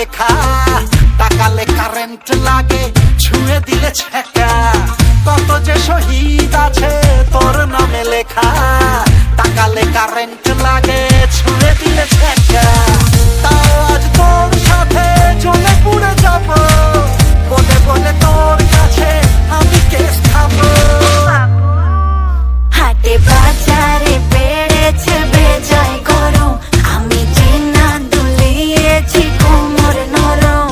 লেখা, টাকালে কারেন্ট লাগে, ছুঁয়ে দিলে ছেঁকা। কত যে শহীদ আছে তোর নামে লেখা, টাকালে কারেন্ট লাগে, ছুঁয়ে দিলে ছেঁকা। তাও আজ তোর সাথে চলে পুড়ে যাব, বলে বলে তোর কাছে আমি কেস খাবো। হাটে বাজারে বেড়েছে বেজায় গরম, আমি যে না দুলিয়েছি কোমর নরম।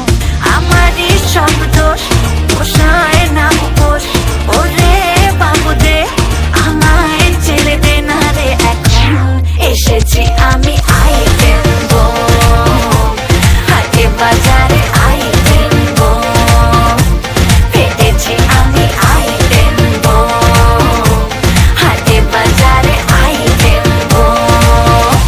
আমারই সব দোষ, পোষায় না পোষ। ওরে বাবু দে, আমায় ছেড়ে দে না রে, এখন এসেছি আমি।